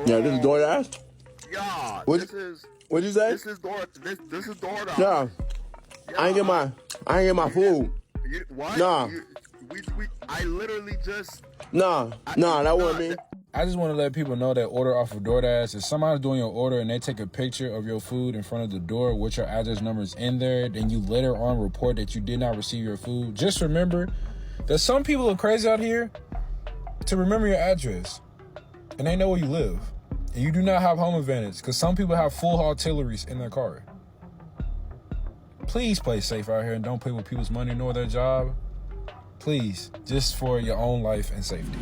Yeah, this is Doordash. Yeah, What'd you say? This is Doordash. No, Yeah, I ain't get my food. What? Nah. I literally just. Nah, that wasn't me. I just want to let people know that order off of DoorDash. If somebody's doing your order and they take a picture of your food in front of the door with your address numbers in there, then you later on report that you did not receive your food. Just remember that some people are crazy out here to remember your address and they know where you live. And you do not have home advantage because some people have full artilleries in their car. Please play safe out here and don't play with people's money nor their job. Please, just for your own life and safety.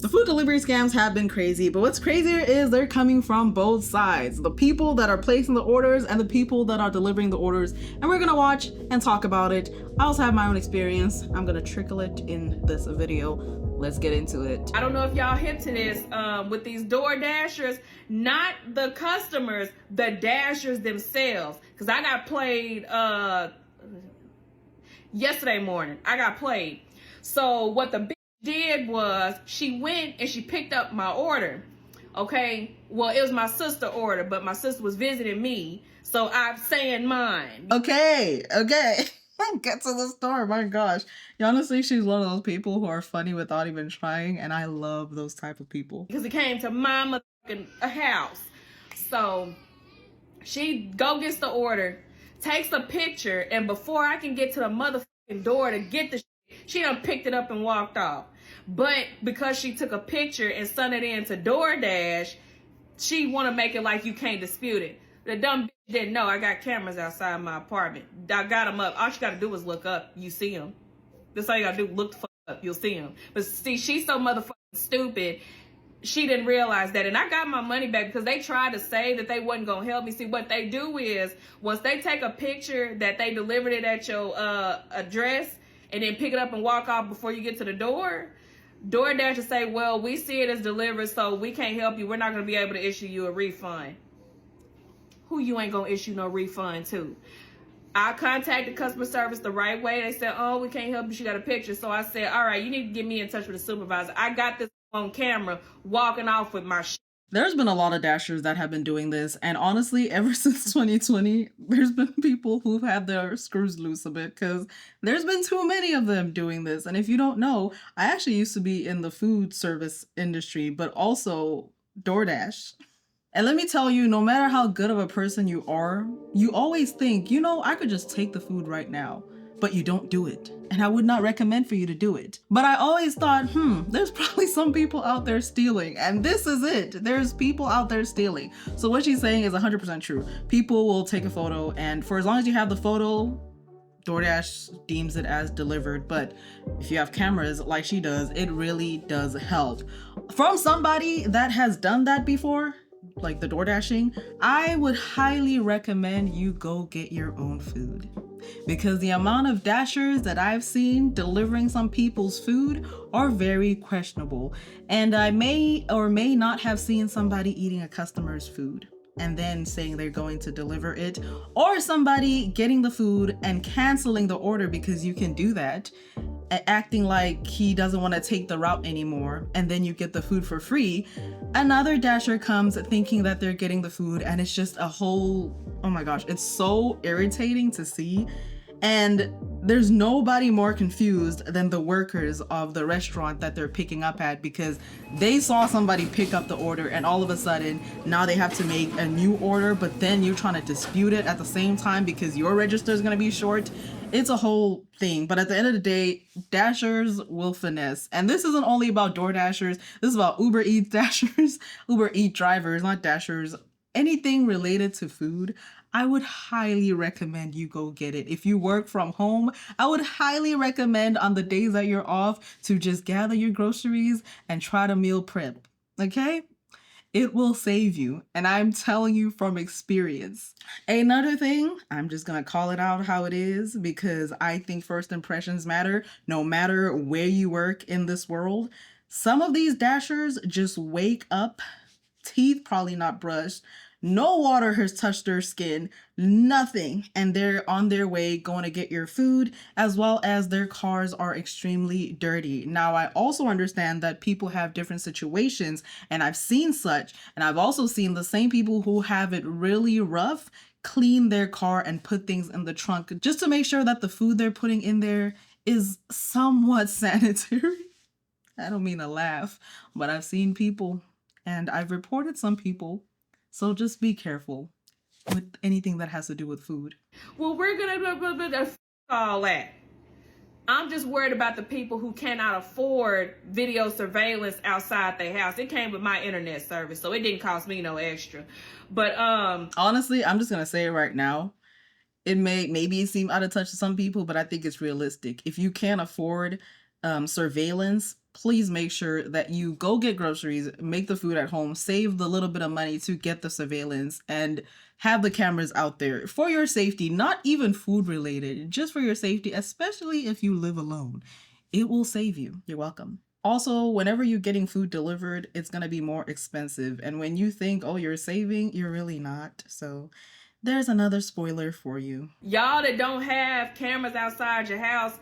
The food delivery scams have been crazy, but what's crazier is they're coming from both sides. The people that are placing the orders and the people that are delivering the orders. And we're gonna watch and talk about it. I also have my own experience. I'm gonna trickle it in this video. Let's get into it. I don't know if y'all hip to this with these door dashers, not the customers, the dashers themselves. Cause I got played yesterday morning. I got played. So what the did was she went and she picked up my order. Okay, well, it was my sister order, but my sister was visiting me, so I'm saying mine. Okay. Get to the store. My gosh, honestly, she's one of those people who are funny without even trying, and I love those type of people Because it came to my motherfucking house. So she go gets the order, takes a picture, and before I can get to the motherfucking door to get the she done picked it up and walked off. But because she took a picture and sent it in to DoorDash, she want to make it like you can't dispute it. The dumb bitch didn't know I got cameras outside my apartment. I got them up. All she got to do is look up. You see them. That's all you got to do. Look the fuck up. You'll see them. But see, she's so motherfucking stupid. She didn't realize that. And I got my money back because they tried to say that they wasn't going to help me. See, what they do is once they take a picture that they delivered it at your address, and then pick it up and walk off before you get to the door, DoorDash will say, well, we see it as delivered, so we can't help you. We're not going to be able to issue you a refund. Who you ain't going to issue no refund to? I contacted customer service the right way. They said, oh, we can't help you. She got a picture. So I said, all right, you need to get me in touch with the supervisor. I got this on camera walking off with my shit. There's been a lot of dashers that have been doing this, and honestly, ever since 2020, there's been people who've had their screws loose a bit because there's been too many of them doing this. And if you don't know, I actually used to be in the food service industry, but also DoorDash. And let me tell you, no matter how good of a person you are, you always think, you know, I could just take the food right now. But you don't do it. And I would not recommend for you to do it. But I always thought, there's probably some people out there stealing. And this is it. There's people out there stealing. So what she's saying is 100% true. People will take a photo, and for as long as you have the photo, DoorDash deems it as delivered. But if you have cameras like she does, it really does help. From somebody that has done that before, like the door dashing, I would highly recommend you go get your own food. Because the amount of dashers that I've seen delivering some people's food are very questionable. And I may or may not have seen somebody eating a customer's food and then saying they're going to deliver it, or somebody getting the food and canceling the order because you can do that, acting like he doesn't want to take the route anymore, and then you get the food for free. Another dasher comes thinking that they're getting the food, and it's just a whole, oh my gosh, it's so irritating to see. And there's nobody more confused than the workers of the restaurant that they're picking up at, because they saw somebody pick up the order and all of a sudden now they have to make a new order, but then you're trying to dispute it at the same time because your register is going to be short. It's a whole thing. But at the end of the day, dashers will finesse. And this isn't only about door dashers. This is about Uber Eats dashers, Uber Eats drivers, not dashers. Anything related to food, I would highly recommend you go get it. If you work from home, I would highly recommend on the days that you're off to just gather your groceries and try to meal prep, okay? It will save you, and I'm telling you from experience. Another thing, I'm just gonna call it out how it is because I think first impressions matter no matter where you work in this world. Some of these dashers just wake up, teeth probably not brushed, No water has touched their skin, nothing. And they're on their way going to get your food, as well as their cars are extremely dirty. Now, I also understand that people have different situations, and I've seen such. And I've also seen the same people who have it really rough clean their car and put things in the trunk just to make sure that the food they're putting in there is somewhat sanitary. I don't mean to laugh, but I've seen people and I've reported some people. So just be careful with anything that has to do with food. Well, we're gonna all that. I'm just worried about the people who cannot afford video surveillance outside their house. It came with my internet service, so it didn't cost me no extra. But honestly, I'm just gonna say it right now. It maybe seem out of touch to some people, but I think it's realistic. If you can't afford surveillance, please make sure that you go get groceries, make the food at home, save the little bit of money to get the surveillance, and have the cameras out there for your safety, not even food related, just for your safety, especially if you live alone. It will save you. You're welcome. Also, whenever you're getting food delivered, it's going to be more expensive. And when you think, oh, you're saving, you're really not. So there's another spoiler for you. Y'all that don't have cameras outside your house,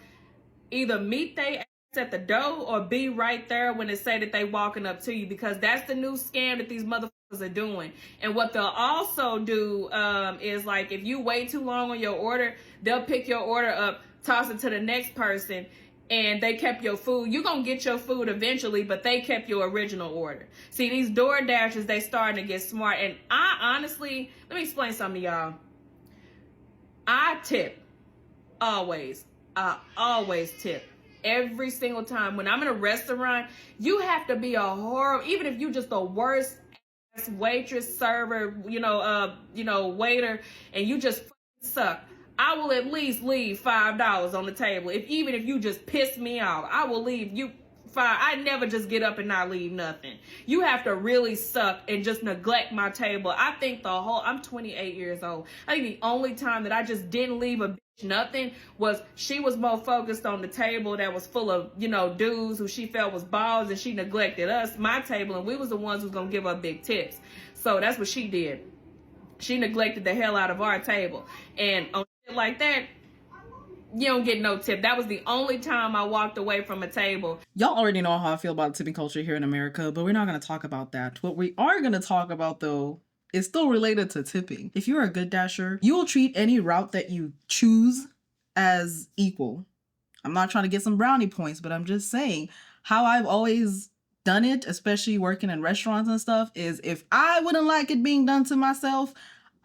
either meet they at the door or be right there when they say that they walking up to you, because that's the new scam that these motherfuckers are doing. And what they'll also do is, like, if you wait too long on your order, they'll pick your order up, toss it to the next person, and they kept your food. You're gonna get your food eventually, but they kept your original order. See, these Doordashers, they starting to get smart. And I honestly, let me explain something to y'all. I tip always. I always tip. Every single time. When I'm in a restaurant, you have to be a horrible, even if you just the worst ass waitress, server, waiter, and you just suck, I will at least leave $5 on the table. Even if you just piss me off, I will leave you $5. I never just get up and not leave nothing. You have to really suck and just neglect my table. I think I'm 28 years old. I think the only time that I just didn't leave a nothing was she was more focused on the table that was full of dudes who she felt was balls, and she neglected us, my table, and we was the ones who was gonna give her big tips. So that's what she did. She neglected the hell out of our table, and on shit like that, you don't get no tip. That was the only time I walked away from a table. Y'all already know how I feel about tipping culture here in America, but we're not going to talk about that. What we are going to talk about, though, is still related to tipping. If you're a good dasher, you will treat any route that you choose as equal. I'm not trying to get some brownie points, but I'm just saying how I've always done it, especially working in restaurants and stuff, is if I wouldn't like it being done to myself,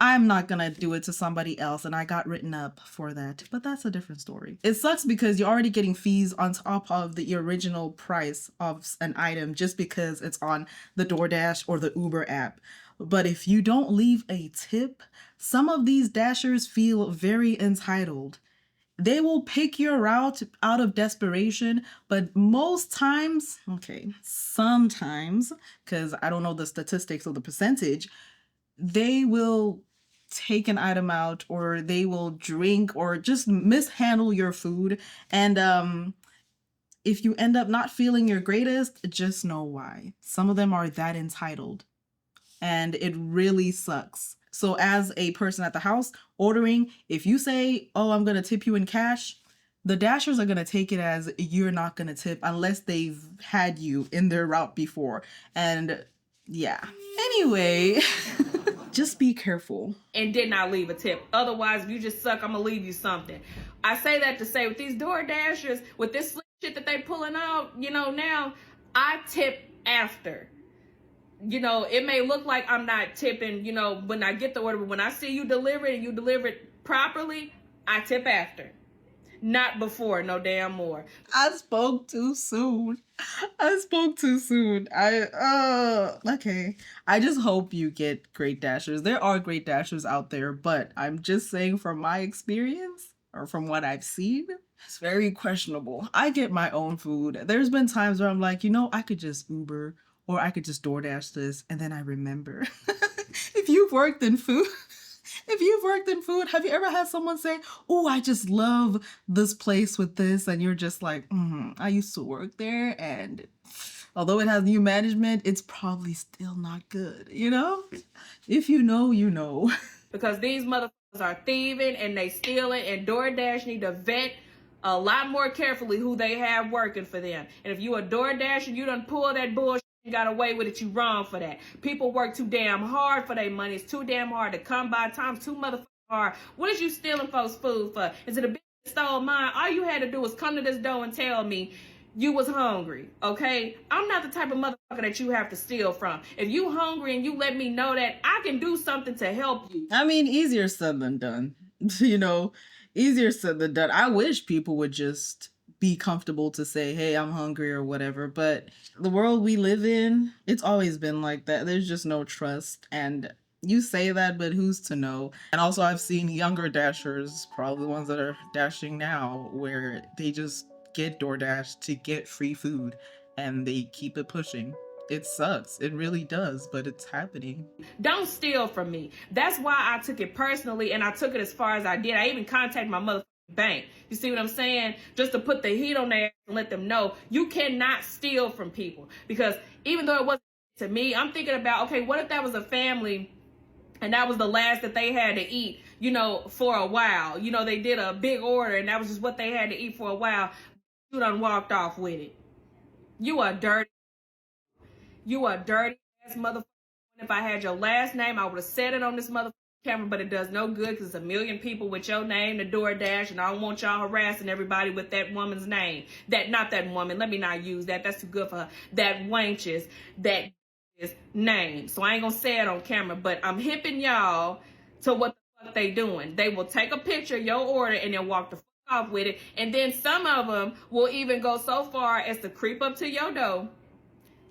I'm not gonna do it to somebody else, and I got written up for that, but that's a different story. It sucks because you're already getting fees on top of the original price of an item just because it's on the Doordash or the Uber app. But if you don't leave a tip, some of these dashers feel very entitled. They will pick your route out of desperation, but most times, sometimes, because I don't know the statistics of the percentage, they will take an item out, or they will drink, or just mishandle your food. And if you end up not feeling your greatest, just know why. Some of them are that entitled, and it really sucks. So as a person at the house ordering, if you say, oh, I'm going to tip you in cash, the dashers are going to take it as you're not going to tip unless they've had you in their route before. And yeah. Anyway, just be careful. And did not leave a tip. Otherwise, if you just suck, I'm going to leave you something. I say that to say, with these Doordashers, with this shit that they pulling out, now, I tip after. It may look like I'm not tipping, when I get the order, but when I see you deliver it and you deliver it properly, I tip after. Not before, no damn more. I spoke too soon. Okay. I just hope you get great dashers. There are great dashers out there, but I'm just saying from my experience, or from what I've seen, it's very questionable. I get my own food. There's been times where I'm like, I could just Uber, or I could just DoorDash this, and then I remember. If you've worked in food, have you ever had someone say, oh, I just love this place with this, and you're just like, I used to work there, and Although it has new management, it's probably still not good, you know? If you know, you know. Because these motherfuckers are thieving and they stealing, and DoorDash need to vet a lot more carefully who they have working for them. And if you a DoorDash and you done pull that bullshit and got away with it, you wrong for that. People work too damn hard for their money. It's too damn hard to come by. Time's too motherfucking hard. What is you stealing folks' food for? Is it a bitch that stole mine? All you had to do was come to this door and tell me you was hungry, okay? I'm not the type of motherfucker that you have to steal from. If you hungry and you let me know that, I can do something to help you. I mean, easier said than done. You know, easier said than done. I wish people would just be comfortable to say, hey, I'm hungry or whatever. But the world we live in, it's always been like that. There's just no trust. And you say that, but who's to know? And also, I've seen younger dashers, probably the ones that are dashing now, where they just get DoorDash to get free food and they keep it pushing. It sucks. It really does, but it's happening. Don't steal from me. That's why I took it personally, and I took it as far as I did. I even contacted my motherfucking bank. You see what I'm saying? Just to put the heat on their ass and let them know you cannot steal from people. Because even though it wasn't to me, I'm thinking about, okay, what if that was a family and that was the last that they had to eat, you know, for a while? You know, they did a big order and that was just what they had to eat for a while. You done walked off with it. You are dirty. You a dirty ass motherfucker. If I had your last name, I would have said it on this motherfucking camera, but it does no good because it's a million people with your name, the DoorDash, and I don't want y'all harassing everybody with that woman's name. Not that woman. Let me not use that. That's too good for her. That wench's, that is name. So I ain't gonna say it on camera, but I'm hipping y'all to what the fuck they doing. They will take a picture of your order and then walk the fuck off with it. And then some of them will even go so far as to creep up to your door,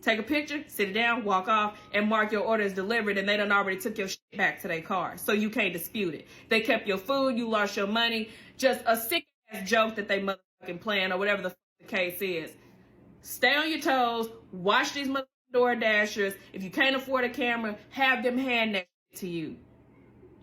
take a picture, sit it down, walk off, and mark your order as delivered, and they done already took your shit back to their car, so you can't dispute it. They kept your food, you lost your money. Just a sick-ass joke that they motherfucking playing, or whatever the fuck the case is. Stay on your toes, watch these motherfucking DoorDashers. If you can't afford a camera, have them hand that shit to you.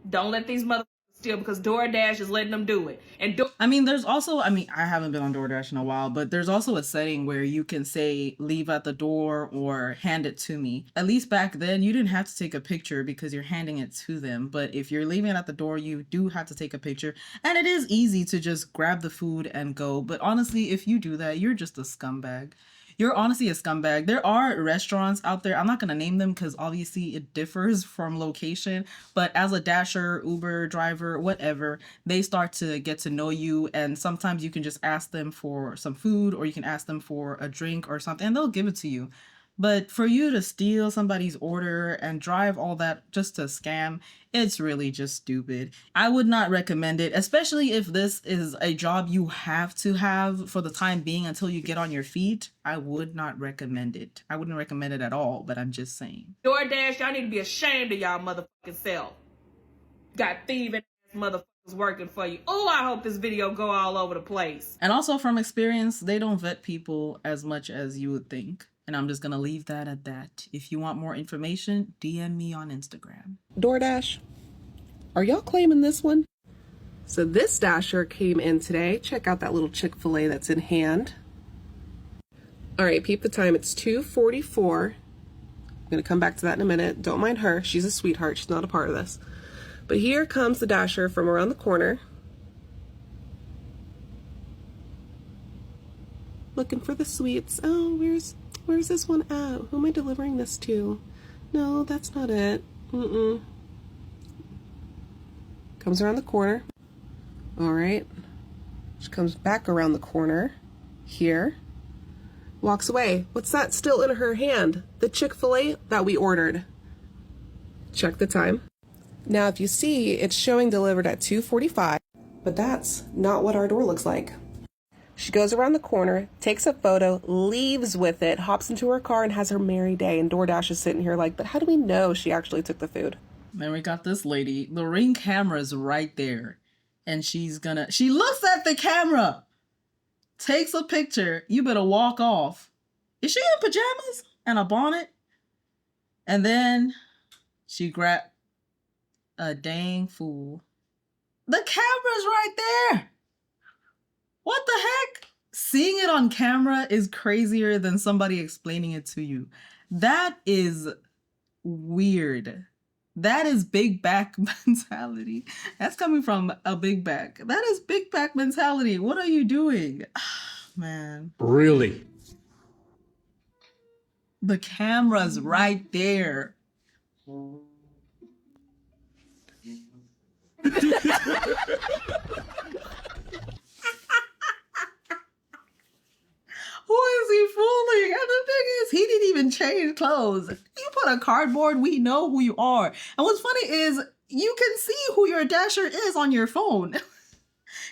Don't let these motherfuckers steal, because DoorDash is letting them do it. And I mean, there's also, I haven't been on DoorDash in a while, but there's also a setting where you can say leave at the door or hand it to me. At least back then, you didn't have to take a picture because you're handing it to them. But if you're leaving it at the door, you do have to take a picture. And it is easy to just grab the food and go. But honestly, if you do that, you're just a scumbag. You're honestly a scumbag. There are restaurants out there. I'm not going to name them because obviously it differs from location. But as a dasher, Uber driver, whatever, they start to get to know you. And sometimes you can just ask them for some food or you can ask them for a drink or something and they'll give it to you. But for you to steal somebody's order and drive all that just to scam, it's really just stupid. I would not recommend it, especially if this is a job you have to have for the time being until you get on your feet. I would not recommend it. I wouldn't recommend it at all, but I'm just saying. DoorDash, y'all need to be ashamed of y'all motherfucking self. Got thieving ass motherfuckers working for you. Oh, I hope this video go all over the place. And also from experience, they don't vet people as much as you would think. And I'm just going to leave that at that. If you want more information, DM me on Instagram. DoorDash, are y'all claiming this one? So this dasher came in today. Check out that little Chick-fil-A that's in hand. All right, peep the time. It's 2:44. I'm going to come back to that in a minute. Don't mind her. She's a sweetheart. She's not a part of this. But here comes the dasher from around the corner. Looking for the sweets. Oh, where's this one at? Who am I delivering this to? No, that's not it. Comes around the corner. All right. She comes back around the corner. Here. Walks away. What's that still in her hand? The Chick-fil-A that we ordered. Check the time. Now, if you see, it's showing delivered at 2:45, but that's not what our door looks like. She goes around the corner, takes a photo, leaves with it, hops into her car, and has her merry day. And DoorDash is sitting here like, but how do we know she actually took the food? Then we got this lady. The Ring camera's right there. And she looks at the camera, takes a picture. You better walk off. Is she in pajamas and a bonnet? And then she grabbed a dang fool. The camera's right there. What the heck? Seeing it on camera is crazier than somebody explaining it to you. That is weird. That is big back mentality. That's coming from a big back. That is big back mentality. What are you doing? Man. Really? The camera's right there. Who is he fooling? And the thing is, he didn't even change clothes. You put a cardboard, we know who you are. And what's funny is, you can see who your dasher is on your phone.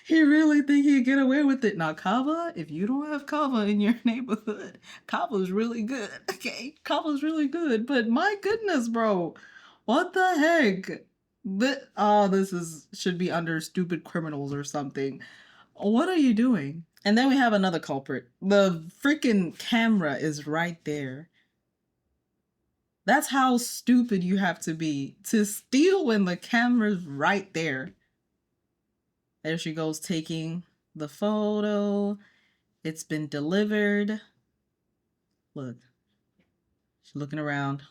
He really think he'd get away with it. Now, Kava, if you don't have Kava in your neighborhood, Kava's really good, okay? Kava's really good, but my goodness, bro. What the heck? This should be under stupid criminals or something. What are you doing? And then we have another culprit. The freaking camera is right there. That's how stupid you have to be to steal when the camera's right there. There she goes taking the photo. It's been delivered. Look. She's looking around,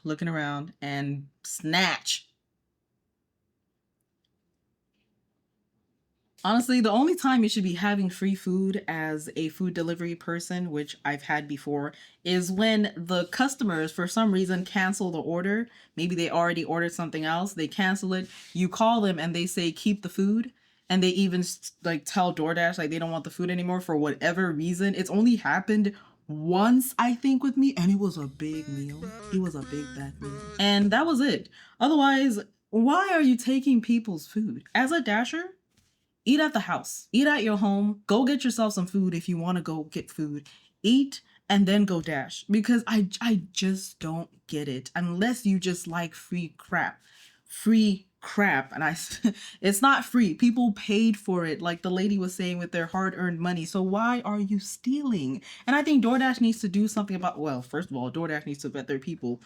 and snatch. Honestly, the only time you should be having free food as a food delivery person, which I've had before, is when the customers, for some reason, cancel the order. Maybe they already ordered something else. They cancel it. You call them and they say, keep the food. And they even like tell Doordash like they don't want the food anymore for whatever reason. It's only happened once, I think, with me. And it was a big meal. It was a big back meal. And that was it. Otherwise, why are you taking people's food? As a dasher, eat at the house. Eat at your home. Go get yourself some food if you want to go get food. Eat and then go dash. Because I just don't get it. Unless you just like free crap. Free crap. And it's not free. People paid for it, like the lady was saying, with their hard-earned money. So why are you stealing? And I think DoorDash needs to do something about, well, first of all, DoorDash needs to vet their people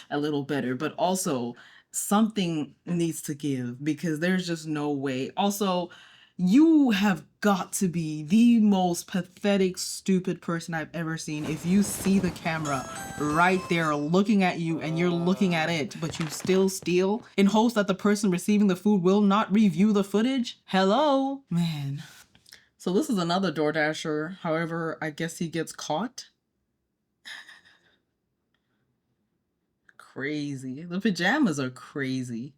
a little better. But also, something needs to give, because there's just no way. Also, you have got to be the most pathetic, stupid person I've ever seen if you see the camera right there looking at you and you're looking at it, but you still steal in hopes that the person receiving the food will not review the footage. Hello? Man. So this is another DoorDasher. However, I guess he gets caught. Crazy. The pajamas are crazy.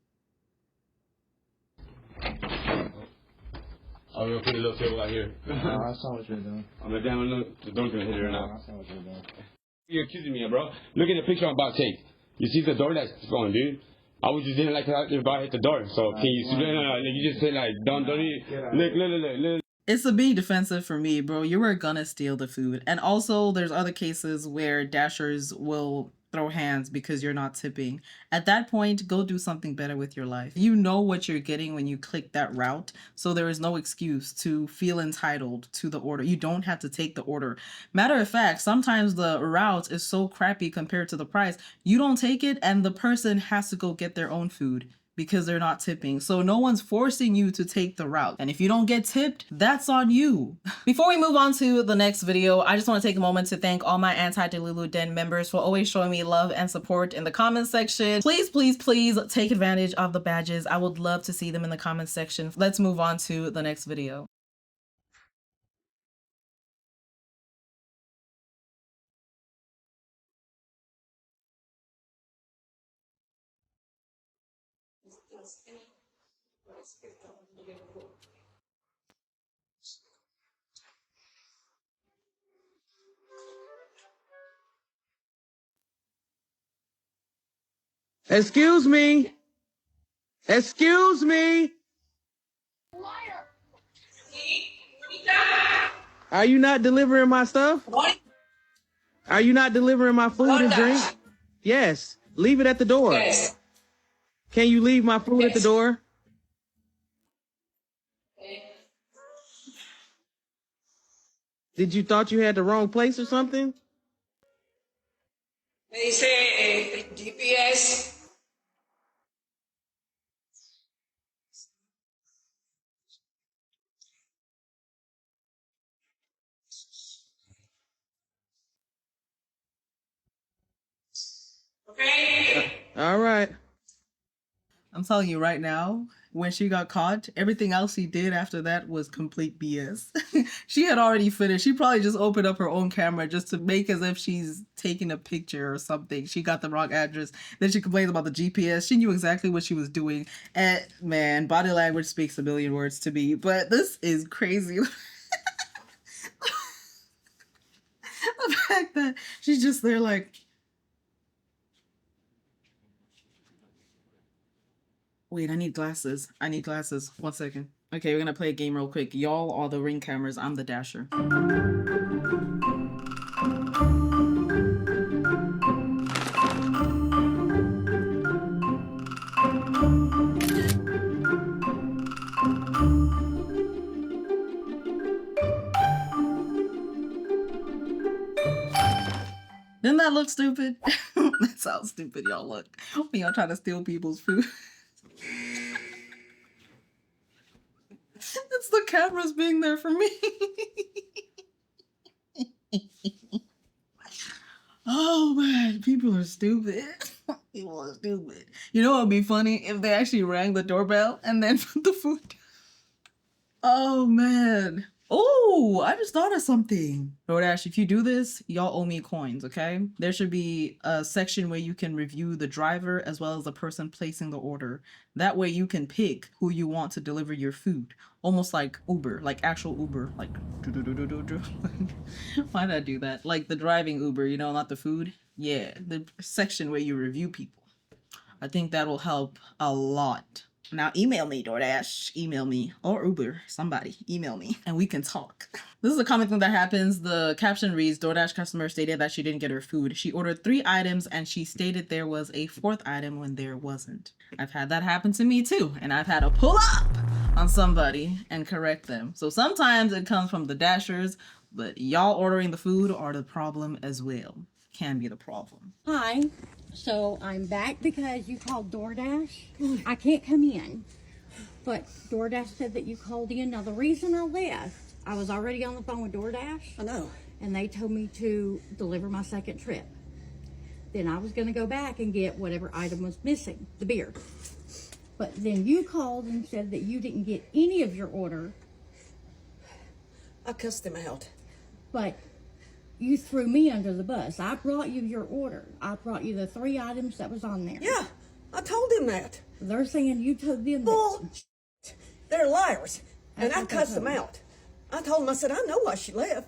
I'm gonna put a little table out here. No, I saw what you're doing. I'm gonna down look. The door's gonna hit it right No, now. I saw what you're doing. You're accusing me, bro. Look at the picture I'm about to take. You see the door that's going, dude. I was just didn't like how it about to hit the door. So can you see? No, you just say like, don't look. It's a being defensive for me, bro. You were gonna steal the food. And also, there's other cases where dashers will throw hands because you're not tipping. At that point, go do something better with your life. You know what you're getting when you click that route, so there is no excuse to feel entitled to the order. You don't have to take the order. Matter of fact, sometimes the route is so crappy compared to the price, you don't take it and the person has to go get their own food because they're not tipping. So no one's forcing you to take the route. And if you don't get tipped, that's on you. Before we move on to the next video, I just want to take a moment to thank all my Anti-Delulu Den members for always showing me love and support in the comments section. Please, please, please take advantage of the badges. I would love to see them in the comments section. Let's move on to the next video. Excuse me. Excuse me. Are you not delivering my stuff? What? Are you not delivering my food and drink? Doordash. Yes. Leave it at the door. Yes. Can you leave my food at the Yes. door? Did you thought you had the wrong place or something? They say GPS. Okay? All right. I'm telling you right now, when she got caught, everything else she did after that was complete BS. She had already finished. She probably just opened up her own camera just to make as if she's taking a picture or something. She got the wrong address. Then she complained about the GPS. She knew exactly what she was doing. And man, body language speaks a million words to me. But this is crazy. The fact that she's just there like, wait, I need glasses. I need glasses. 1 second. Okay, we're gonna play a game real quick. Y'all are the ring cameras. I'm the dasher. Didn't that look stupid? That's how stupid y'all look when y'all try to steal people's food. It's the cameras being there for me. Oh man, people are stupid. People are stupid. You know what would be funny if they actually rang the doorbell and then put the food down. Oh man. Oh, I just thought of something. Doordash, if you do this, y'all owe me coins, okay? There should be a section where you can review the driver as well as the person placing the order. That way you can pick who you want to deliver your food. Almost like Uber, like actual Uber. Like, why did I do that? Like the driving Uber, you know, not the food. Yeah, the section where you review people. I think that will help a lot. Now email me, DoorDash. Email me. Or Uber. Somebody. Email me. And we can talk. This is a common thing that happens. The caption reads, DoorDash customer stated that she didn't get her food. She ordered 3 items and she stated there was a 4th item when there wasn't. I've had that happen to me too. And I've had to pull up on somebody and correct them. So sometimes it comes from the dashers, but y'all ordering the food are the problem as well. Can be the problem. Hi. So I'm back because you called DoorDash. I can't come in. But DoorDash said that you called in. Now the reason I left, I was already on the phone with DoorDash. I know. And they told me to deliver my second trip. Then I was going to go back and get whatever item was missing, the beer. But then you called and said that you didn't get any of your order. I cussed them out. But you threw me under the bus. I brought you your order. I brought you the 3 items that was on there. Yeah, I told them that. They're saying you told them Bull. They're liars. And That's I what they cussed told them me. out. I told them, I said, I know why she left.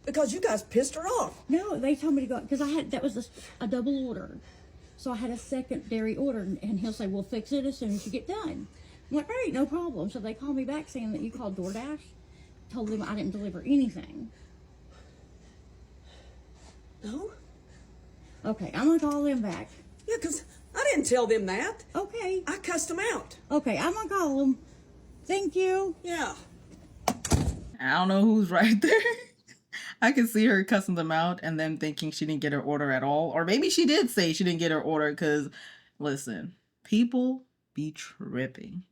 Because you guys pissed her off. No, they told me to go, because that was a double order. So I had a secondary order, and he'll say, we'll fix it as soon as you get done. I'm like, great, no problem. So they called me back saying that you called DoorDash, told them I didn't deliver anything. No? Okay, I'm going to call them back. Yeah, because I didn't tell them that. Okay. I cussed them out. Okay, I'm going to call them. Thank you. Yeah. I don't know who's right there. I can see her cussing them out and then thinking she didn't get her order at all. Or maybe she did say she didn't get her order because, listen, people be tripping.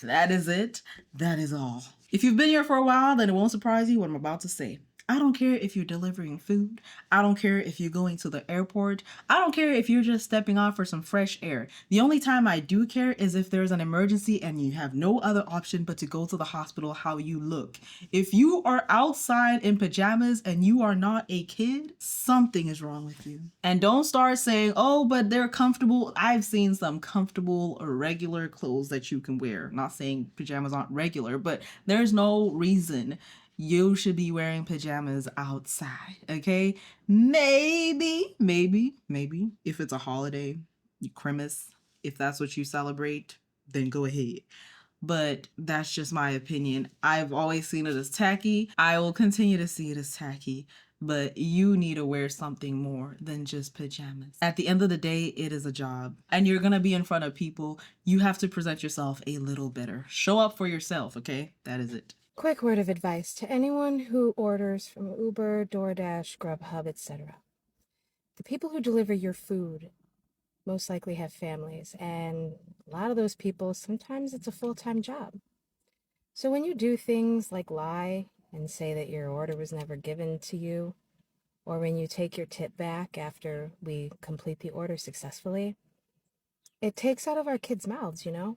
That is it. That is all. If you've been here for a while, then it won't surprise you what I'm about to say. I don't care if you're delivering food. I don't care if you're going to the airport. I don't care if you're just stepping off for some fresh air. The only time I do care is if there's an emergency and you have no other option but to go to the hospital how you look. If you are outside in pajamas and you are not a kid, something is wrong with you. And don't start saying, oh, but they're comfortable. I've seen some comfortable or regular clothes that you can wear. Not saying pajamas aren't regular, but there's no reason you should be wearing pajamas outside, okay? Maybe, if it's a holiday, Christmas, if that's what you celebrate, then go ahead. But that's just my opinion. I've always seen it as tacky. I will continue to see it as tacky, but you need to wear something more than just pajamas. At the end of the day, it is a job, and you're gonna be in front of people. You have to present yourself a little better. Show up for yourself, okay? That is it. Quick word of advice to anyone who orders from Uber, DoorDash, Grubhub, etc. The people who deliver your food most likely have families, and a lot of those people, sometimes it's a full-time job. So when you do things like lie and say that your order was never given to you, or when you take your tip back after we complete the order successfully, it takes out of our kids' mouths, you know?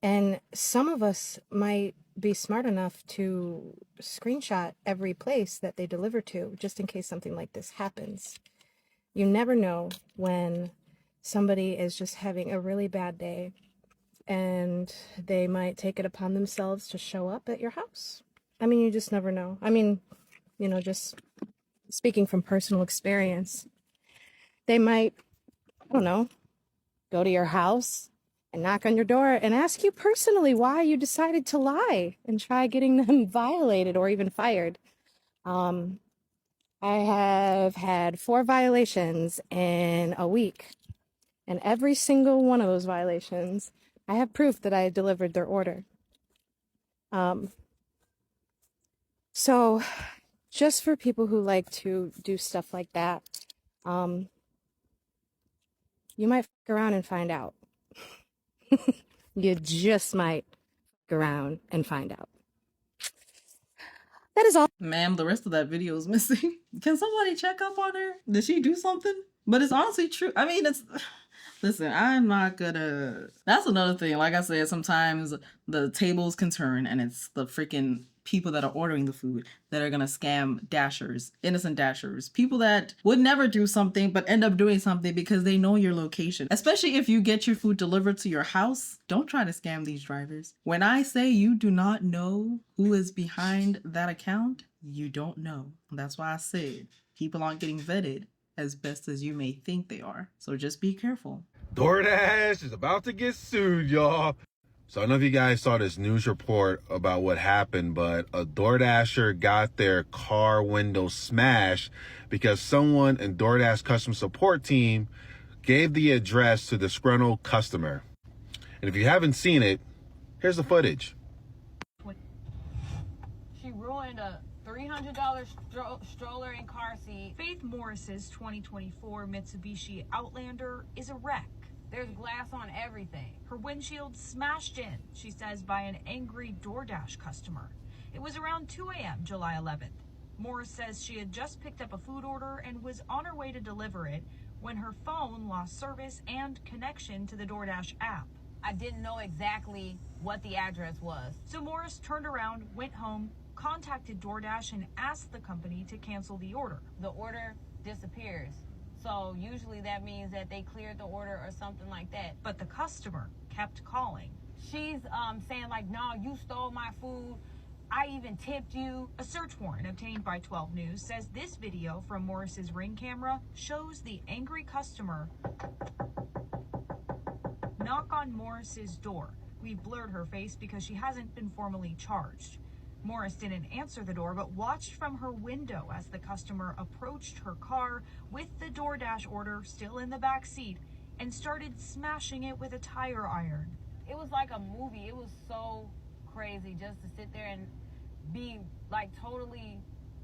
And some of us might be smart enough to screenshot every place that they deliver to, just in case something like this happens. You never know when somebody is just having a really bad day and they might take it upon themselves to show up at your house. I mean, you just never know. I mean, you know, just speaking from personal experience, they might, I don't know, go to your house and knock on your door and ask you personally why you decided to lie and try getting them violated or even fired. I have had 4 violations in a week, and every single one of those violations, I have proof that I delivered their order. So just for people who like to do stuff like that, you might fuck around and find out. You just might fuck around and find out. That is all. Ma'am, the rest of that video is missing. Can somebody check up on her? Did she do something? But it's honestly true. I mean, it's... Listen, I'm not gonna... That's another thing. Like I said, sometimes the tables can turn and it's the freaking people that are ordering the food that are gonna scam dashers, innocent dashers, people that would never do something but end up doing something because they know your location. Especially if you get your food delivered to your house, don't try to scam these drivers. When I say you do not know who is behind that account, you don't know. That's why I said people aren't getting vetted as best as you may think they are. So just be careful. DoorDash is about to get sued, y'all. So I don't know if you guys saw this news report about what happened, but a DoorDasher got their car window smashed because someone in DoorDash customer support team gave the address to the disgruntled customer. And if you haven't seen it, here's the footage. She ruined a $300 stroller and car seat. Faith Morris's 2024 Mitsubishi Outlander is a wreck. There's glass on everything. Her windshield smashed in, she says, by an angry DoorDash customer. It was around 2 a.m. July 11th. Morris says she had just picked up a food order and was on her way to deliver it when her phone lost service and connection to the DoorDash app. I didn't know exactly what the address was. So Morris turned around, went home, contacted DoorDash and asked the company to cancel the order. The order disappears. So usually that means that they cleared the order or something like that. But the customer kept calling. She's saying like, no, you stole my food. I even tipped you. A search warrant obtained by 12 News says this video from Morris's Ring camera shows the angry customer knock on Morris's door. We've blurred her face because she hasn't been formally charged. Morris didn't answer the door, but watched from her window as the customer approached her car with the DoorDash order still in the back seat and started smashing it with a tire iron. It was like a movie. It was so crazy just to sit there and be like totally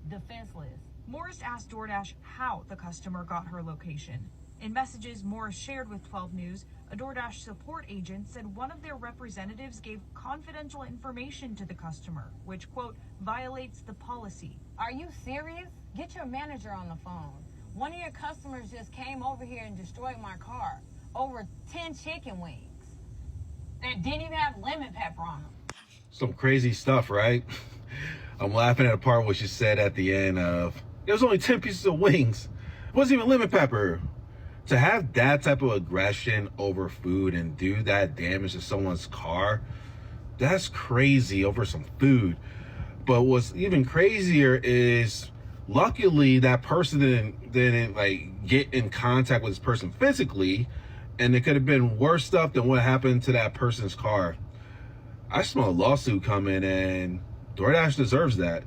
defenseless. Morris asked DoorDash how the customer got her location. In messages Morris shared with 12 News, a DoorDash support agent said one of their representatives gave confidential information to the customer, which, quote, violates the policy. Are you serious? Get your manager on the phone. One of your customers just came over here and destroyed my car. Over 10 chicken wings that didn't even have lemon pepper on them. Some crazy stuff, right? I'm laughing at a part where she said at the end of, it was only 10 pieces of wings. It wasn't even lemon pepper. To have that type of aggression over food and do that damage to someone's car, that's crazy over some food. But what's even crazier is, luckily that person didn't like get in contact with this person physically, and it could have been worse stuff than what happened to that person's car. I smell a lawsuit coming, and DoorDash deserves that.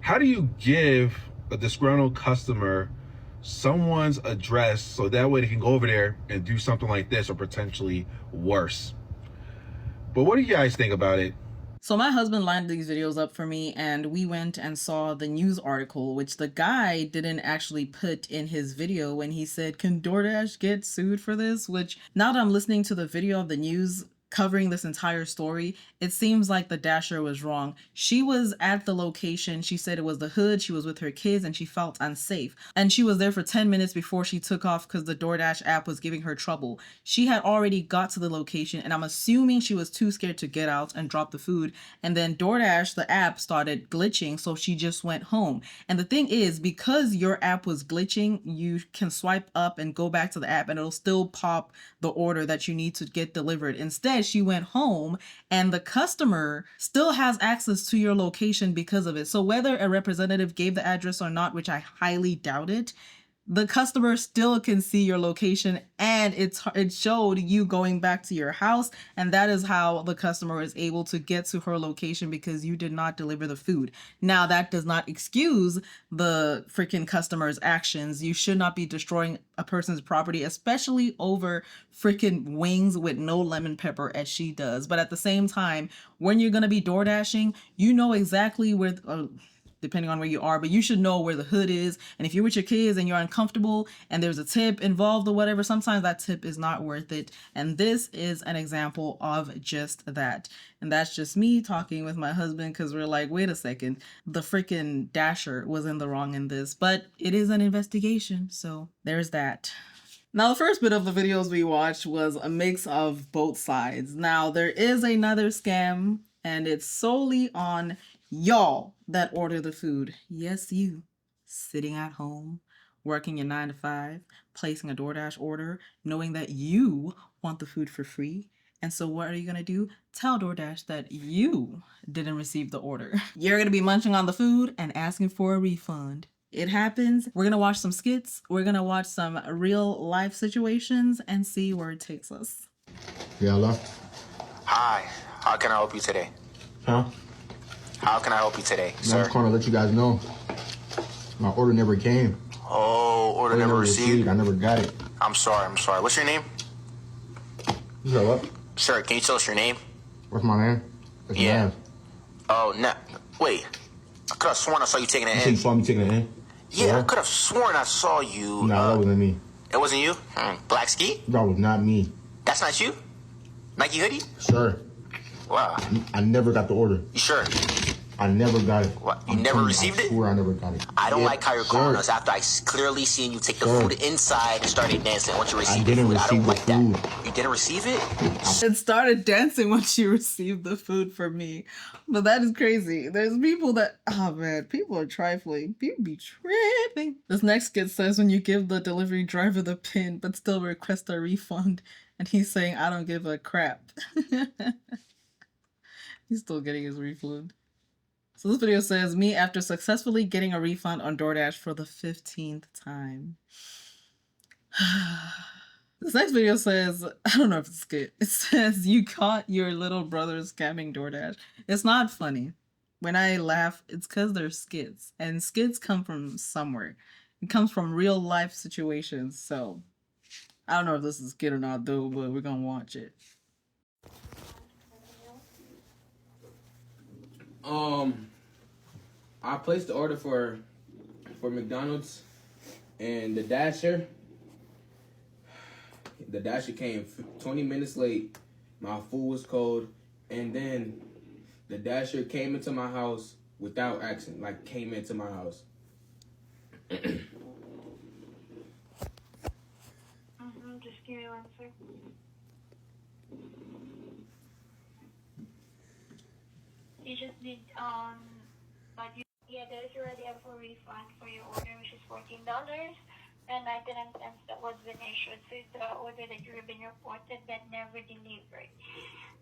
How do you give a disgruntled customer someone's address so that way they can go over there and do something like this or potentially worse? But what do you guys think about it? So my husband lined these videos up for me and we went and saw the news article, which the guy didn't actually put in his video when he said, can DoorDash get sued for this? Which now that I'm listening to the video of the news covering this entire story, it seems like the dasher was wrong. She was at the location. She said it was the hood. She was with her kids and she felt unsafe. And she was there for 10 minutes before she took off because the DoorDash app was giving her trouble. She had already got to the location and I'm assuming she was too scared to get out and drop the food. And then DoorDash, the app, started glitching, so she just went home. And the thing is, because your app was glitching, you can swipe up and go back to the app and it'll still pop the order that you need to get delivered. Instead, she went home and the customer still has access to your location because of it. So whether a representative gave the address or not, which I highly doubt it, the customer still can see your location and it showed you going back to your house, and that is how the customer is able to get to her location because you did not deliver the food. Now that does not excuse the freaking customer's actions. You should not be destroying a person's property, especially over freaking wings with no lemon pepper as she does. But at the same time, when you're going to be door dashing, you know exactly where depending on where you are, but you should know where the hood is. And if you're with your kids and you're uncomfortable and there's a tip involved or whatever, sometimes that tip is not worth it. And this is an example of just that. And that's just me talking with my husband because we're like, wait a second, the freaking dasher was in the wrong in this, but it is an investigation. So there's that. Now, the first bit of the videos we watched was a mix of both sides. Now, there is another scam and it's solely on y'all that order the food. Yes, you. Sitting at home, working your 9 to 5, placing a DoorDash order, knowing that you want the food for free. And so what are you going to do? Tell DoorDash that you didn't receive the order. You're going to be munching on the food and asking for a refund. It happens. We're going to watch some skits. We're going to watch some real life situations and see where it takes us. Yeah, hello? Hi, how can I help you today? Huh? How can I help you today, I'm sir? just calling to let you guys know. My order never came. Oh, order never received? I never got it. I'm sorry. What's your name? You said what? Sir, can you tell us your name? What's my name? It's Yeah. Nav. Oh, no. Wait. I could have sworn I saw you taking it You in. said you saw me taking it in? Yeah, I could have sworn I saw you. No, that wasn't me. It wasn't you? Black ski? That was not me. That's not you? Nike hoodie? Sure. Wow. I never got the order. You sure? I never got it. What? You never received it? I swear I never got it. I don't like how you're calling sure. us after I clearly seen you take the food inside and started dancing once you received I didn't the food. I don't receive like the food. that. You didn't receive it? It started dancing when she received the food from me. But that is crazy. There's people that, oh man, people are trifling. People be tripping. This next skit says when you give the delivery driver the pin but still request a refund. And he's saying, I don't give a crap. He's still getting his refund. So this video says, me after successfully getting a refund on DoorDash for the 15th time. This next video says, I don't know if it's good. It says, you caught your little brother scamming DoorDash. It's not funny. When I laugh, it's because they're skits. And skits come from somewhere. It comes from real life situations. So I don't know if this is good or not though, but we're gonna watch it. I placed the order for McDonald's, and the Dasher came 20 minutes late. My food was cold, and then the Dasher came into my house without asking, like came into my house. Just give me one sec. You just need like yeah, there's already a full refund for your order, which is $14 and 99 cents that was been issued. So it's the order that you have been reported but never delivered.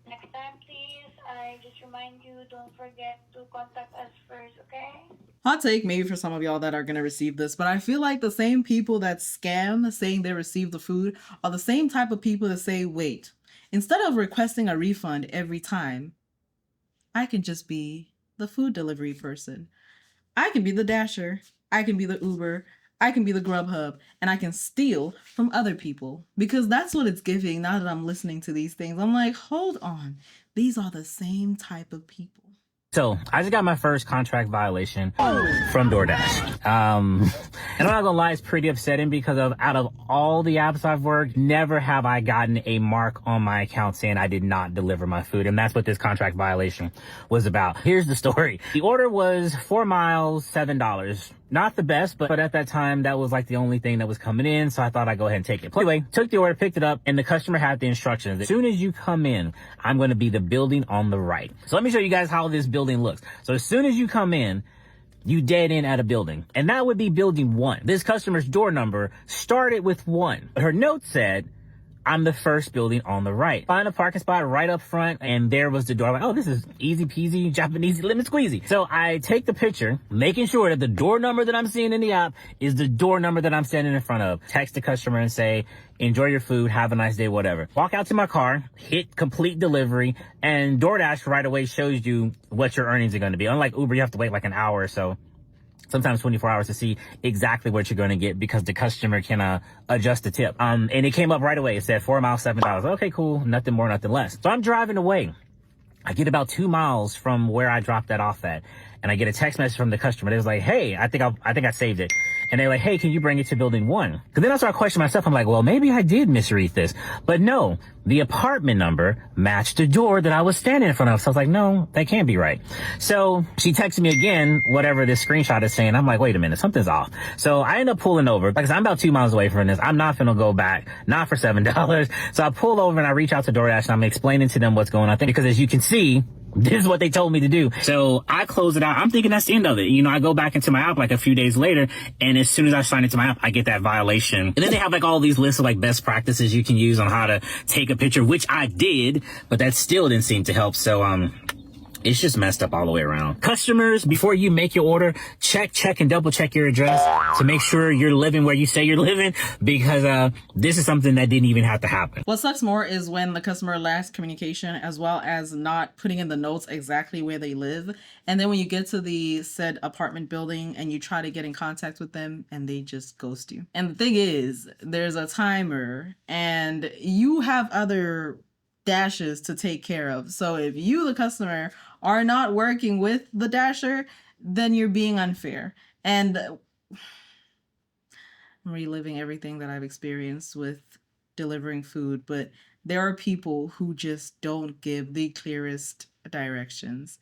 Next time, please, I just remind you, don't forget to contact us first, okay? Hot take maybe for some of y'all that are going to receive this, but I feel like the same people that scam saying they received the food are the same type of people that say, wait, instead of requesting a refund every time, I can just be the food delivery person. I can be the Dasher. I can be the Uber. I can be the Grubhub, and I can steal from other people, because that's what it's giving now that I'm listening to these things. I'm like, hold on. These are the same type of people. So I just got my first contract violation from DoorDash. And I'm not gonna lie, it's pretty upsetting because out of all the apps I've worked, never have I gotten a mark on my account saying I did not deliver my food. And that's what this contract violation was about. Here's the story. The order was 4 miles, $7. Not the best, but at that time, that was like the only thing that was coming in. So I thought I'd go ahead and take it. Anyway, took the order, picked it up, and the customer had the instructions. As soon as you come in, I'm going to be the building on the right. So let me show you guys how this building looks. So as soon as you come in, you dead end at a building, and that would be building 1. This customer's door number started with 1, but her note said, I'm the first building on the right. Find a parking spot right up front, and there was the door. I'm like, oh, this is easy peasy, Japanese lemon squeezy. So I take the picture, making sure that the door number that I'm seeing in the app is the door number that I'm standing in front of. Text the customer and say, enjoy your food, have a nice day, whatever. Walk out to my car, hit complete delivery, and DoorDash right away shows you what your earnings are going to be. Unlike Uber, you have to wait like an hour or so, sometimes 24 hours to see exactly what you're going to get because the customer can adjust the tip. And it came up right away. It said 4 miles, $7. Okay, cool. Nothing more, nothing less. So I'm driving away. I get about 2 miles from where I dropped that off at, and I get a text message from the customer. They was like, hey, I think I saved it. And they're like, hey, can you bring it to building 1? Because then I start questioning myself. I'm like, well, maybe I did misread this. But no, the apartment number matched the door that I was standing in front of. So I was like, no, that can't be right. So she texted me again, whatever this screenshot is saying. I'm like, wait a minute, something's off. So I end up pulling over because I'm about 2 miles away from this. I'm not finna go back, not for $7. So I pull over and I reach out to DoorDash and I'm explaining to them what's going on. Because as you can see, this is what they told me to do. So I close it out. I'm thinking that's the end of it. You know, I go back into my app like a few days later, and as soon as I sign into my app, I get that violation. And then they have like all these lists of like best practices you can use on how to take a picture, which I did, but that still didn't seem to help. So, it's just messed up all the way around. Customers, before you make your order, check and double check your address to make sure you're living where you say you're living, because this is something that didn't even have to happen. What sucks more is when the customer lacks communication as well as not putting in the notes exactly where they live. And then when you get to the said apartment building and you try to get in contact with them and they just ghost you. And the thing is, there's a timer and you have other dashes to take care of. So if you, the customer, are not working with the dasher, then you're being unfair. And I'm reliving everything that I've experienced with delivering food, but there are people who just don't give the clearest directions.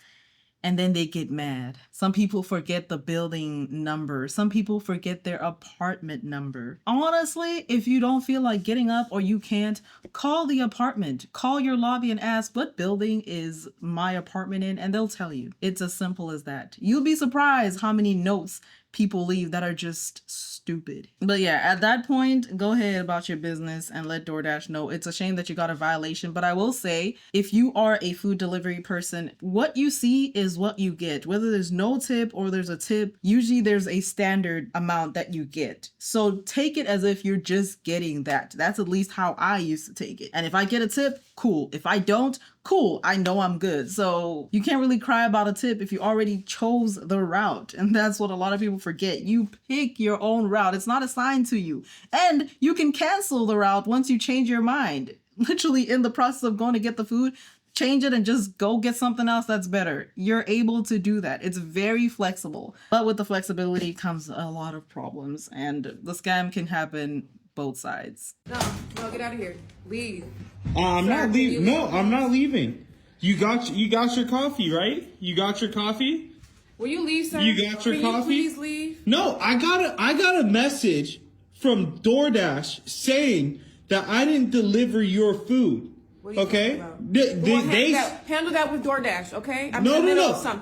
And then they get mad. Some people forget the building number. Some people forget their apartment number. Honestly, if you don't feel like getting up or you can't, call the apartment. Call your lobby and ask, what building is my apartment in? And they'll tell you. It's as simple as that. You'll be surprised how many notes people leave that are just stupid. But yeah, at that point, go ahead about your business and let DoorDash know. It's a shame that you got a violation, but I will say, if you are a food delivery person, what you see is what you get. Whether there's no tip or there's a tip, usually there's a standard amount that you get. So take it as if you're just getting that. That's at least how I used to take it. And if I get a tip, cool. If I don't, cool, I know I'm good. So you can't really cry about a tip if you already chose the route. And that's what a lot of people forget. You pick your own route. It's not assigned to you. And you can cancel the route once you change your mind. Literally in the process of going to get the food, change it and just go get something else that's better. You're able to do that. It's very flexible. But with the flexibility comes a lot of problems. And the scam can happen both sides. No, get out of here. Leave. I'm not leaving. No, I'm not leaving. You got your coffee, right? You got your coffee? Will you leave, sir? You got your coffee? You please leave? No, I got a message from DoorDash saying that I didn't deliver your food. Okay? Handle that with DoorDash, okay? I'm no.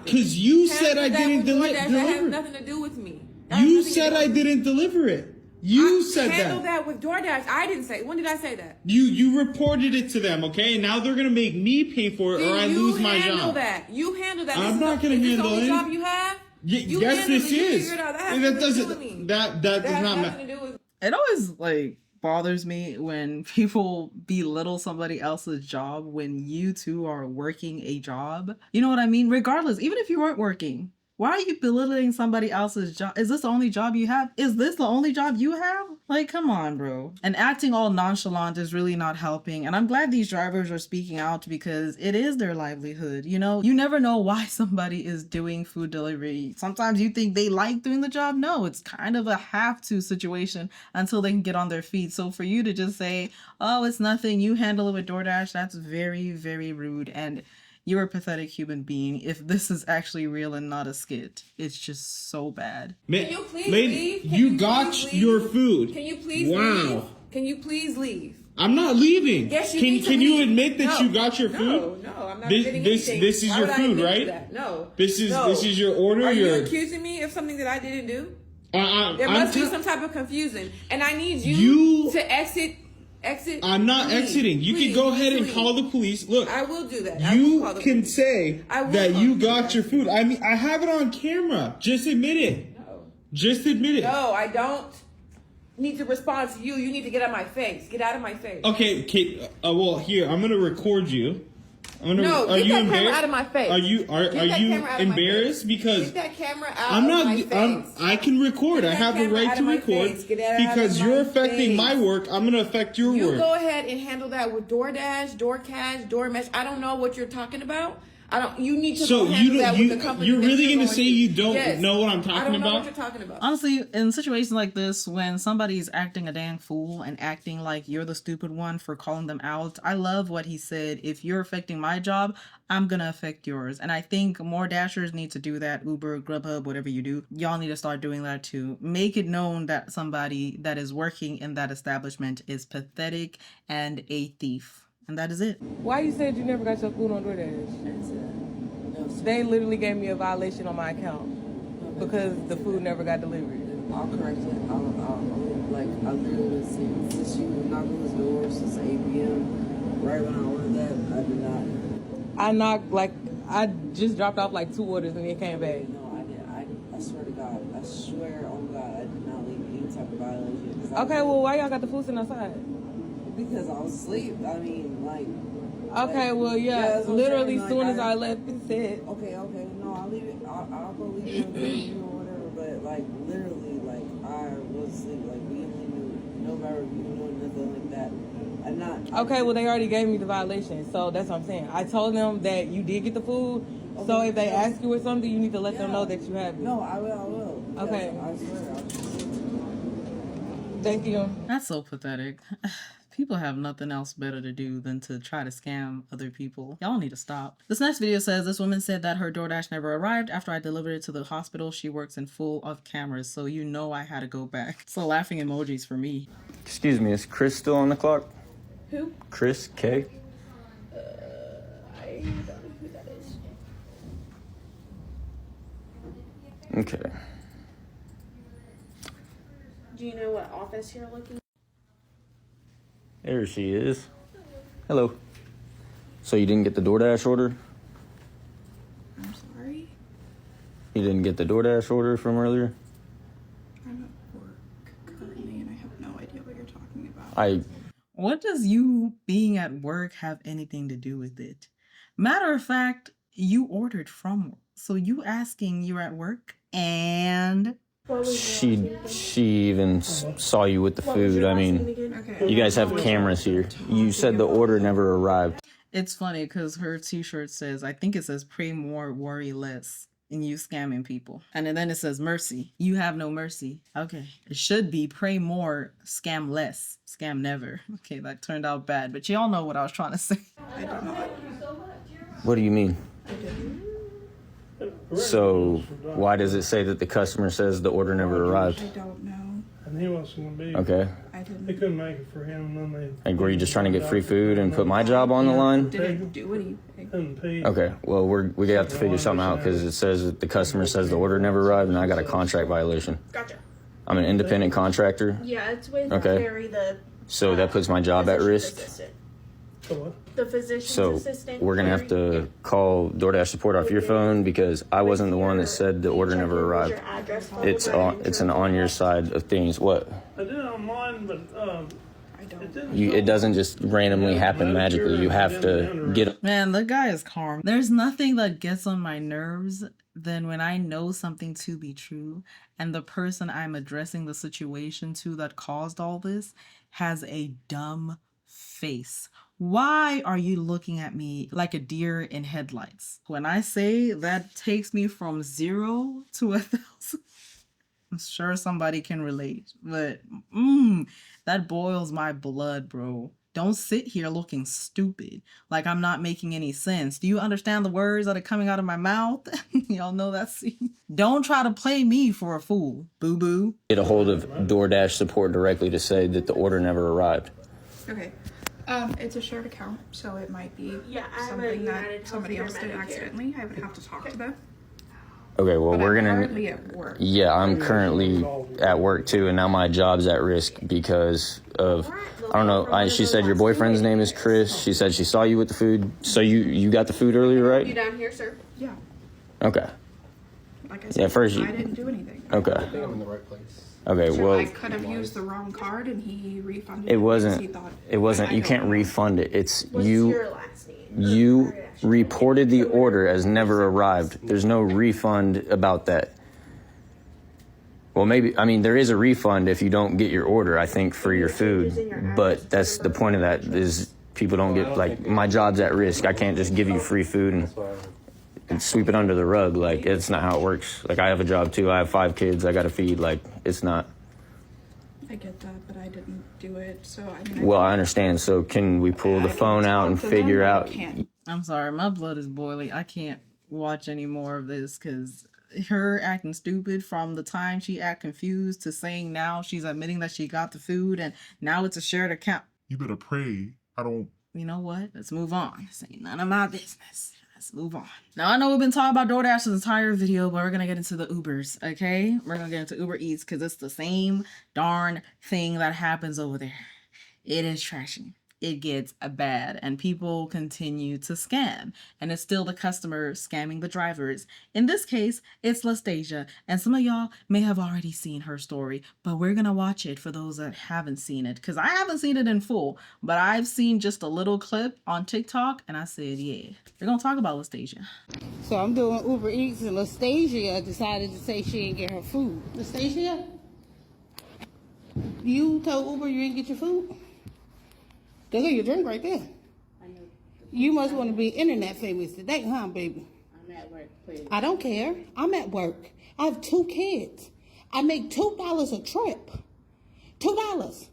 Because you said I didn't deliver. That has nothing to do with me. You said I didn't deliver it. You said that. Handle that with DoorDash. I didn't say. When did I say that? You reported it to them, okay? And now they're gonna make me pay for it, or I lose my job. You handle that. I'm not gonna handle it. Is this the only job you have? Yes, this is. That doesn't. That does not matter. It always bothers me when people belittle somebody else's job when you two are working a job. You know what I mean? Regardless, even if you weren't working, Why are you belittling somebody else's job? Is this the only job you have? Is this the only job you have? Like, come on, bro. And acting all nonchalant is really not helping. And I'm glad these drivers are speaking out because it is their livelihood. You know, you never know why somebody is doing food delivery. Sometimes you think they like doing the job. No, it's kind of a have to situation until they can get on their feet. So for you to just say, oh, it's nothing, you handle it with DoorDash, that's very, very rude. And you're a pathetic human being if this is actually real and not a skit. It's just so bad. Can you please leave? Can You got your food. Can you please wow. leave? Can you please leave? I'm not leaving. Yes, you can need to can you leave. admit that No. you got your food? No, I'm not this, admitting this, anything. this is Why your would I food, admit to right? that? No. This is your order. Are you accusing me of something that I didn't do? There must be some type of confusion, and I need you to exit. I'm not please, exiting. You can go ahead and call the police. Look, I will do that. You can say that you got your food. I mean, I have it on camera. Just admit it. No. Just admit it. No, I don't need to respond to you. You need to get out of my face. Get out of my face. Okay, Kate. Well, here I'm gonna record you. No, are get you that embarrassed? camera out of my face. Are you embarrassed because get that camera out I'm of not? my face. I can record. I have the right to record because you're affecting my work. I'm gonna affect your You work. go ahead and handle that with DoorDash, DoorCash, DoorMesh. I don't know what you're talking about. I don't. You need to go handle that with the company. You're really going gonna say you don't Yes. know what I'm I talking don't know about? what you're talking about. Honestly, in situations like this, when somebody's acting a dang fool and acting like you're the stupid one for calling them out, I love what he said. If you're affecting my job, I'm gonna affect yours. And I think more Dashers need to do that. Uber, Grubhub, whatever you do, y'all need to start doing that too. Make it known that somebody that is working in that establishment is pathetic and a thief. And that is it. Why you said you never got your food on DoorDash? They literally gave me a violation on my account because the food never got delivered. I'll correct it. I literally since you knocked on this door since 8 p.m. Right when I ordered that, I did not. I just dropped off 2 orders and it came back. No, I didn't. I swear to God. I swear on God, I did not leave any type of violation. Okay, well, why y'all got the food sitting outside? Because I was asleep. I mean, Okay, well, yeah, literally as soon as I left, it said. Okay, no, I'll leave it. I'll go leave it on the room or whatever. But literally, I was asleep. We didn't do no matter nothing like that. I'm not. Okay, well, they already gave me the violation, so that's what I'm saying. I told them that you did get the food, so if they ask you or something, you need to let them know that you have it. No, I will. Okay. I swear. Thank you. That's so pathetic. People have nothing else better to do than to try to scam other people. Y'all need to stop. This next video says, this woman said that her DoorDash never arrived. After I delivered it to the hospital, she works in full of cameras, so you know I had to go back. So laughing emojis for me. Excuse me, is Chris still on the clock? Who? Chris K? I don't know who that is. Okay. Do you know what office you're looking? There she is. Hello. So you didn't get the DoorDash order? I'm sorry. You didn't get the DoorDash order from earlier? I'm at work currently, and I have no idea what you're talking about. What does you being at work have anything to do with it? Matter of fact, you ordered from work. So you asking you're at work and... She even saw you with the food. I mean, you guys have cameras here. You said the order never arrived. It's funny because her t-shirt says, I think it says pray more, worry less. And you scamming people. And then it says mercy. You have no mercy. Okay. It should be pray more, scam less. Scam never. Okay, that turned out bad. But y'all know what I was trying to say. I don't know. What do you mean? I didn't. So why does it say that the customer says the order never arrived? I don't know. And he wasn't going to be. Okay. I didn't. They couldn't make it for him. Like, were you just trying to get free food and put my job on the line? Didn't do anything. Okay, well, we have to figure something out because it says that the customer says the order never arrived and I got a contract violation. Gotcha. I'm an independent contractor. Yeah, it's with Okay. Barry, the So that puts my job at risk. assistant. The physician's So assistant. we're going to have to call DoorDash support off your phone because I wasn't the one that said the order never arrived. It's on your side of things. What? I did it online, but It doesn't just randomly happen magically. You have to get... Man, the guy is calm. There's nothing that gets on my nerves then when I know something to be true and the person I'm addressing the situation to that caused all this has a dumb face, why are you looking at me like a deer in headlights? When I say that takes me from 0 to 1,000, I'm sure somebody can relate, but that boils my blood, bro. Don't sit here looking stupid, like I'm not making any sense. Do you understand the words that are coming out of my mouth? Y'all know that scene. Don't try to play me for a fool, boo-boo. Get a hold of DoorDash support directly to say that the order never arrived. Okay. It's a shared account, so it might be something that somebody else did accidentally. I would have to talk to them. Okay, well, we're gonna. Currently at work. Yeah, I'm currently at work too, and now my job's at risk because of, I don't know. She said your boyfriend's name is Chris. She said she saw you with the food. So you got the food earlier, right? You down here, sir? Yeah. Okay. Like I said, first I didn't do anything. Okay. I think I'm in the right place. Okay, So well. I could have used the wrong card, and he refunded It because wasn't. he thought. It wasn't. You can't refund it. It's What's you. your last name? You reported the order as never arrived. There's no refund about that. Well, maybe, I mean, there is a refund if you don't get your order, I think, for your food. But that's the point of that is people don't get, like, my job's at risk. I can't just give you free food and sweep it under the rug. Like, it's not how it works. Like, I have a job too. I have 5 kids I got to feed. Like, it's not. I get that, but I didn't do it, so I mean. Well, I understand. So can we pull the phone out and figure out? I'm sorry, my blood is boiling. I can't watch any more of this because her acting stupid from the time she act confused to saying now she's admitting that she got the food and now it's a shared account. You better pray. I don't. You know what? Let's move on. This ain't none of my business. Let's move on. Now, I know we've been talking about DoorDash this entire video, but we're going to get into the Ubers, okay? We're going to get into Uber Eats because it's the same darn thing that happens over there. It is trashy. It gets bad and people continue to scam. And it's still the customer scamming the drivers. In this case, it's Lastasia. And some of y'all may have already seen her story, but we're going to watch it for those that haven't seen it. Because I haven't seen it in full, but I've seen just a little clip on TikTok and I said, yeah, we're going to talk about Lastasia. So I'm doing Uber Eats and Lastasia decided to say she didn't get her food. Lastasia, you told Uber you didn't get your food? There go your drink right there. You must want to be internet famous today, huh, baby? I'm at work, please. I don't care. I'm at work. I have 2 kids. I make $2 a trip. $2. Okay.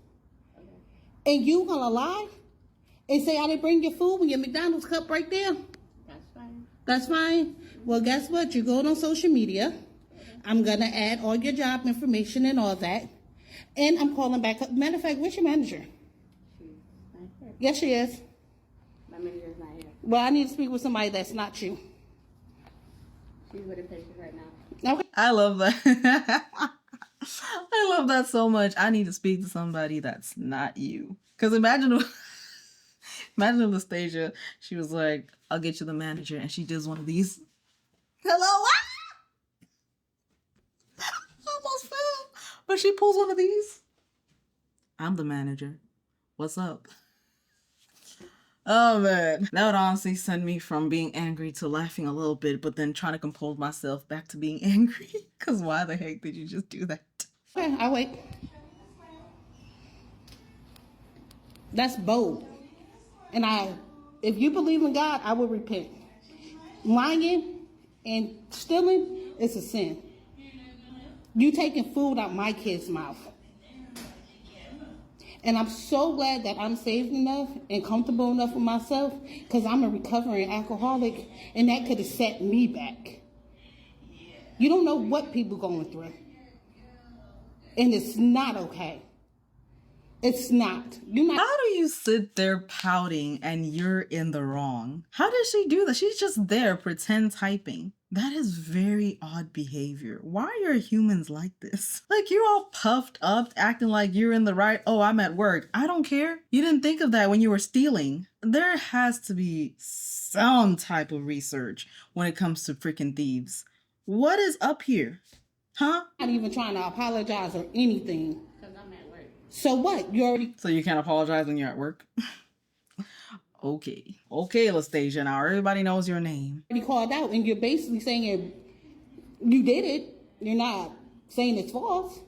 And you gonna lie and say I didn't bring your food when your McDonald's cup right there? That's fine. That's fine. Well, guess what? You're going on social media. I'm gonna add all your job information and all that. And I'm calling back up. Matter of fact, where's your manager? Yes, she is. My manager's not here. Well, I need to speak with somebody that's not you. She's with a patient right now. Okay. I love that. I love that so much. I need to speak to somebody that's not you. Because imagine Lastasia, she was like, I'll get you the manager. And she does one of these. Hello? Almost fell. But she pulls one of these. I'm the manager. What's up? Oh man, that would honestly send me from being angry to laughing a little bit, but then trying to compose myself back to being angry. Because why the heck did you just do that? Okay, I'll wait. That's bold. And if you believe in God, I will repent. Lying and stealing is a sin. You taking food out my kid's mouth. And I'm so glad that I'm saved enough and comfortable enough with myself because I'm a recovering alcoholic and that could have set me back. You don't know what people going through. And it's not okay. It's not. How do you sit there pouting and you're in the wrong? How does she do that? She's just there pretend typing. That is very odd behavior. Why are humans like this? Like you're all puffed up, acting like you're in the right. Oh, I'm at work. I don't care. You didn't think of that when you were stealing. There has to be some type of research when it comes to freaking thieves. What is up here? Huh? I'm not even trying to apologize or anything. Because I'm at work. So what? You already... So you can't apologize when you're at work? Okay. Okay, Lastasia. Now everybody knows your name. You called out and you're basically saying You did it. You're not saying it's false.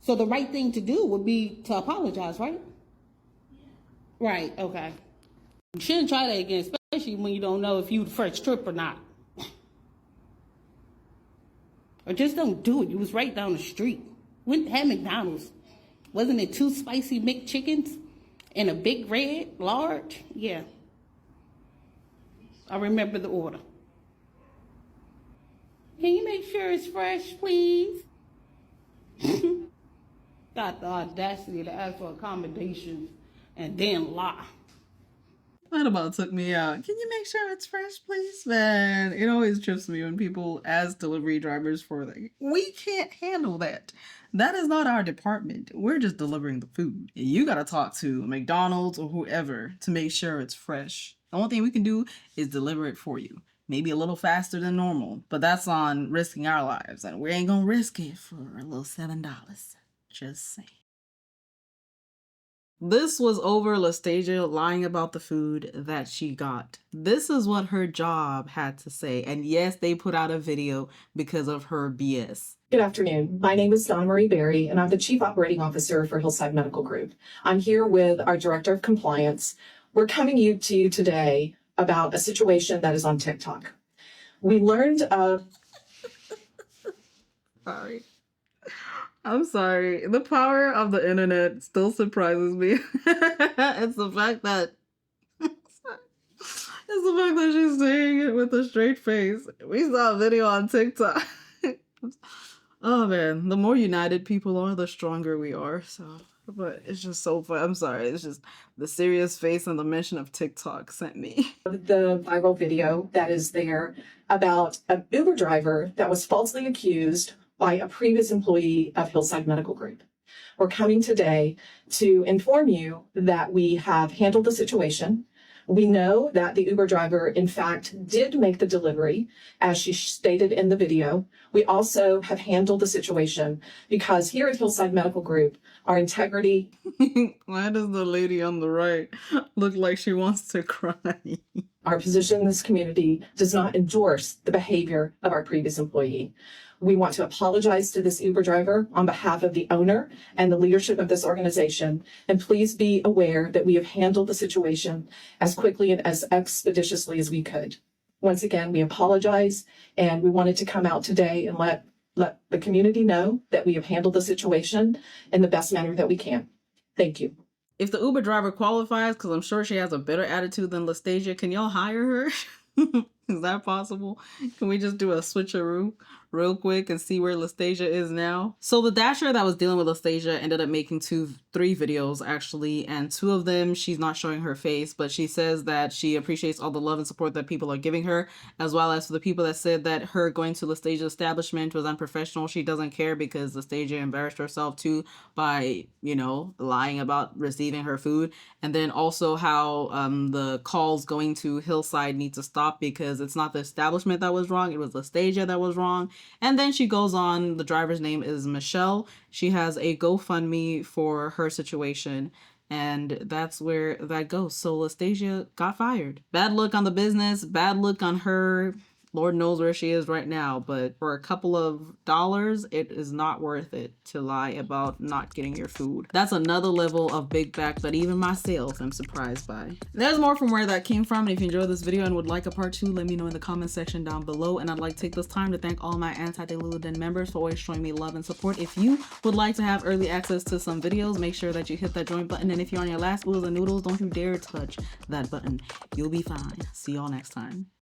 So the right thing to do would be to apologize, right? Right, okay. You shouldn't try that again, especially when you don't know if you the first trip or not. Or just don't do it. You was right down the street. Went had McDonald's. Wasn't it 2 spicy McChickens and a big red, large? Yeah. I remember the order. Can you make sure it's fresh, please? Got the audacity to ask for accommodations and then lie. That about took me out. Can you make sure it's fresh, please? Man, it always trips me when people ask delivery drivers for that. We can't handle that. That is not our department. We're just delivering the food. You gotta talk to McDonald's or whoever to make sure it's fresh. The only thing we can do is deliver it for you. Maybe a little faster than normal, but that's on risking our lives, and we ain't gonna risk it for a little $7. Just saying. This was over Lastasia lying about the food that she got. This is what her job had to say. And yes, they put out a video because of her BS. Good afternoon. My name is Dawn Marie Berry, and I'm the Chief Operating Officer for Hillside Medical Group. I'm here with our Director of Compliance. We're coming to you today about a situation that is on TikTok. We learned of... Sorry. I'm sorry. The power of the internet still surprises me. It's the fact that she's saying it with a straight face. We saw a video on TikTok. Oh man, the more united people are, the stronger we are. So, but it's just so fun. I'm sorry. It's just the serious face and the mention of TikTok sent me. The viral video that is there about an Uber driver that was falsely accused by a previous employee of Hillside Medical Group. We're coming today to inform you that we have handled the situation. We know that the Uber driver, in fact, did make the delivery, as she stated in the video. We also have handled the situation because here at Hillside Medical Group, our integrity... Why does the lady on the right look like she wants to cry? Our position in this community does not endorse the behavior of our previous employee. We want to apologize to this Uber driver on behalf of the owner and the leadership of this organization. And please be aware that we have handled the situation as quickly and as expeditiously as we could. Once again, we apologize, and we wanted to come out today and let the community know that we have handled the situation in the best manner that we can. Thank you. If the Uber driver qualifies, because I'm sure she has a better attitude than Lastasia, can y'all hire her? Is that possible? Can we just do a switcheroo real quick and see where Lastasia is now? So the Dasher that was dealing with Lastasia ended up making 3 videos actually, and 2 of them she's not showing her face, but she says that she appreciates all the love and support that people are giving her, as well as for the people that said that her going to Lastasia's establishment was unprofessional. She doesn't care because Lastasia embarrassed herself too by, you know, lying about receiving her food. And then also how the calls going to Hillside need to stop because it's not the establishment that was wrong, it was Lastasia that was wrong. And then she goes on, the driver's name is Michelle. She has a GoFundMe for her situation, and that's where that goes. So Lastasia got fired. Bad look on the business, bad look on her. Lord knows where she is right now, but for a couple of dollars, it is not worth it to lie about not getting your food. That's another level of big back that even myself am surprised by. There's more from where that came from, and if you enjoyed this video and would like a part 2, let me know in the comment section down below. And I'd like to take this time to thank all my anti-deluded members for always showing me love and support. If you would like to have early access to some videos, make sure that you hit that join button, and if you're on your last oodles and noodles, don't you dare touch that button. You'll be fine. See y'all next time.